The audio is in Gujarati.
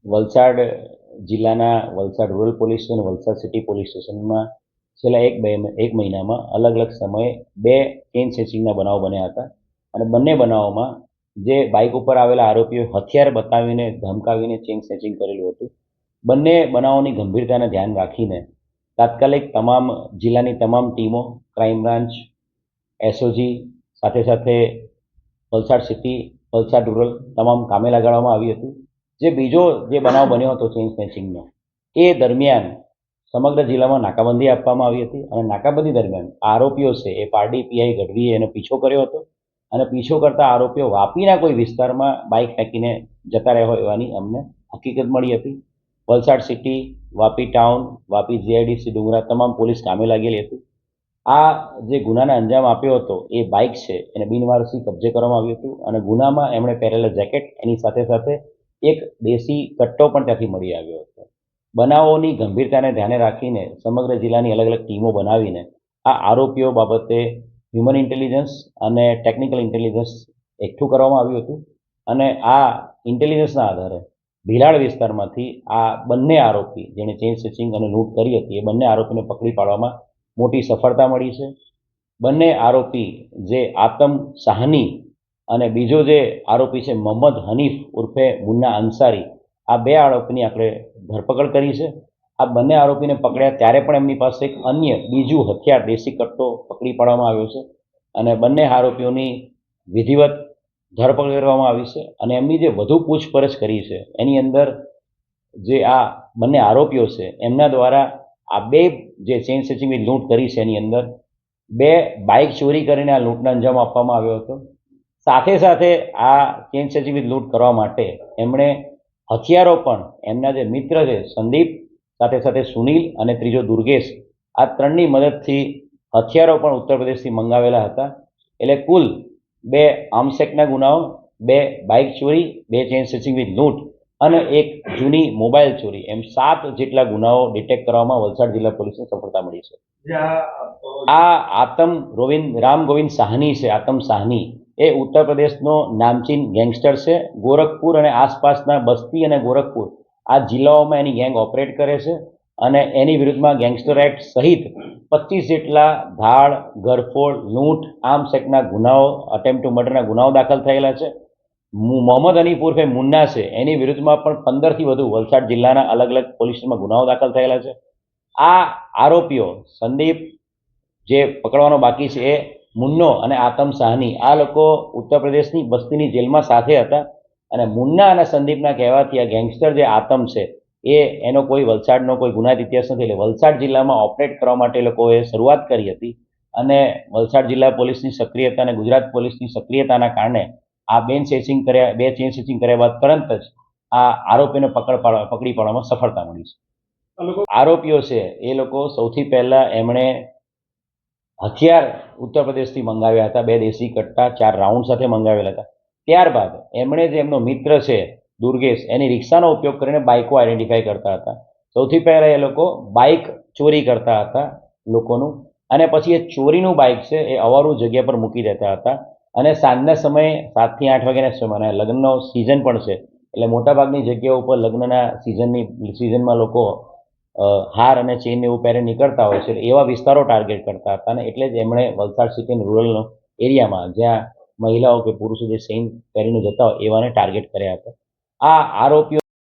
વલસાડ જિલ્લાના વલસાડ રૂરલ પોલીસ અને વલસાડ સિટી પોલીસ સ્ટેશનમાં છેલ્લા એક મહિનામાં અલગ અલગ સમયે 2 ચેઇન સ્નેચિંગના બનાવો બન્યા હતા અને બંને બનાવોમાં જે બાઇક ઉપર આવેલા આરોપીઓ હથિયાર બતાવીને ધમકાવીને ચેઇન સ્નેચિંગ કરેલું હતું. બંને બનાવોની ગંભીરતાને ધ્યાન રાખીને તાત્કાલિક તમામ જિલ્લાની તમામ ટીમો, ક્રાઇમ બ્રાન્ચ, એસઓજી સાથે સાથે વલસાડ સિટી, વલસાડ રૂરલ તમામ કામે લગાડવામાં આવી હતી. જે બીજો બનાવ બન્યો હતો ચેઇન સ્નેચિંગનો, એ દરમિયાન સમગ્ર જિલ્લામાં નાકાબંધી આપવામાં આવી હતી અને નાકાબંધી દરમિયાન આરોપીઓ છે એ પારડી પીઆઈ ગઢવીએ એનો પીછો કર્યો હતો અને પીછો કરતા આરોપીઓ વાપીના કોઈ વિસ્તારમાં બાઇક ફેંકીને જતા રહ્યા હોય એવાની અમને હકીકત મળી હતી. Valsad city, Vapi town, Vapi GIDC, ડુંગરા તમામ પોલીસ કામે લાગેલી હતી. આ જે ગુનાને અંજામ આપ્યો હતો એ બાઇક છે એને બિનવારસી કબજે કરવામાં આવ્યું હતું અને ગુનામાં એમણે પહેરેલા જેકેટ એની સાથે સાથે એક દેશી કટ્ટો પણ ત્યાંથી મળી આવ્યો હતો. બનાવોની ગંભીરતાને ધ્યાને રાખીને સમગ્ર જિલ્લાની અલગ અલગ ટીમો બનાવીને આ આરોપીઓ બાબતે હ્યુમન ઇન્ટેલિજન્સ અને ટેકનિકલ ઇન્ટેલિજન્સ એકઠું કરવામાં આવ્યું હતું અને આ ઇન્ટેલિજન્સના આધારે ભીલાડ વિસ્તારમાંથી આ બંને આરોપી જેણે ચેઇન સ્નેચિંગ અને લૂંટ કરી હતી એ બંને આરોપીને પકડી પાડવામાં મોટી સફળતા મળી છે. બંને આરોપી જે આતમ સાહની અને બીજો જે આરોપી છે મોહમ્મદ હનીફ ઉર્ફે મુન્ના અંસારી, આ 2 આરોપીની આપણે ધરપકડ કરી છે. આ બંને આરોપીને પકડ્યા ત્યારે પણ એમની પાસે એક અન્ય બીજું હથિયાર દેશી કટ્ટો પકડી પાડવામાં આવ્યો છે અને બંને આરોપીઓની વિધિવત ધરપકડ કરવામાં આવી છે અને એમની જે વધુ પૂછપરછ કરી છે એની અંદર જે આ બંને આરોપીઓ છે એમના દ્વારા આ 2 જે ચેઇન સ્નેચિંગની લૂંટ કરી છે એની અંદર 2 બાઇક ચોરી કરીને આ લૂંટને અંજામ આપવામાં આવ્યો હતો. સાથે સાથે આ ચેઇન સ્નેચિંગની લૂંટ કરવા માટે એમણે હથિયારો પણ એમના જે મિત્ર છે સંદીપ, સાથે સાથે સુનિલ અને ત્રીજો દુર્ગેશ, આ 3ની મદદથી હથિયારો પણ ઉત્તર પ્રદેશથી મંગાવેલા હતા. એટલે કુલ 2 આર્મ્સ એક્ટના ગુનાઓ, 2 બાઇક ચોરી, 2 ચેઇન સ્નેચિંગની લૂંટ અને 1 જૂની મોબાઈલ ચોરી, એમ 7 જેટલા ગુનાઓ ડિટેક્ટ કરવામાં વલસાડ જિલ્લા પોલીસને સફળતા મળી છે. આ આતમ રામ ગોવિંદ સાહની છે, આતમ સાહની એ ઉત્તર પ્રદેશનો નામચીન ગેંગસ્ટર છે. ગોરખપુર અને આસપાસના બસ્તી અને ગોરખપુર આ જિલ્લાઓમાં એની ગેંગ ઓપરેટ કરે છે અને એની વિરુદ્ધમાં ગેંગસ્ટર એક્ટ સહિત 25 જેટલા ધાડ, ઘરફોડ, લૂંટ, આર્મ્સ એક્ટના ગુનાઓ, અટેમ્પ્ટ ટુ મર્ડરના ગુનાઓ દાખલ થયેલા છે. મોહમ્મદ હનીફ ઉર્ફે મુન્ના છે એની વિરુદ્ધમાં પણ 15થી વધુ વલસાડ જિલ્લાના અલગ અલગ પોલીસ સ્ટેશનમાં ગુનાઓ દાખલ થયેલા છે. આ આરોપીઓ સંદીપ જે પકડવાનો બાકી છે એ મુન્નો અને આતમ સાહની, આ લોકો ઉત્તર પ્રદેશની બસ્તીની જેલમાં સાથે હતા અને મુન્ના અને સંદીપના કહેવાથી આ ગેંગસ્ટર જે આતમ છે એનો કોઈ વલસાડનો કોઈ ગુનાહિત ઇતિહાસ નથી. એટલે વલસાડ જિલ્લામાં ઓપરેટ કરવા માટે લોકોએ શરૂઆત કરી હતી અને વલસાડ જિલ્લા પોલીસની સક્રિયતા અને ગુજરાત પોલીસની સક્રિયતાના કારણે આ 2 ચેઇન સ્નેચિંગ કર્યા બાદ તરત જ આ આરોપીને પકડી પાડવામાં સફળતા મળી છે. આરોપીઓ છે એ લોકો સૌથી પહેલાં એમણે હથિયાર ઉત્તર પ્રદેશથી મંગાવ્યા હતા, 2 દેશી કટ્ટા 4 રાઉન્ડ સાથે મંગાવેલા હતા. ત્યારબાદ એમણે જે એમનો મિત્ર છે દુર્ગેશ, એની રિક્ષાનો ઉપયોગ કરીને બાઇકો આઈડેન્ટિફાઈ કરતા હતા. સૌથી પહેલાં એ લોકો બાઇક ચોરી કરતા હતા લોકોનું અને પછી એ ચોરીનું બાઇક છે એ અવારું જગ્યા પર મૂકી દેતા હતા અને સાંજના સમયે 7 થી 8 વાગ્યાના સમયે લગ્નનો સિઝન પણ છે એટલે મોટાભાગની જગ્યાઓ ઉપર લગ્નના સિઝનમાં લોકો હાર અને ચેઇન એવું પહેરે નીકળતા હોય છે. એવા વિસ્તારો ટાર્ગેટ કરતા હતા અને એટલે જ એમણે વલસાડ સિટી અને રૂરલ એરિયામાં જ્યાં મહિલાઓ કે પુરુષો જે ચેઇન પહેરીને જતા હોય એવાને ટાર્ગેટ કર્યા હતા. આ આરોપીઓ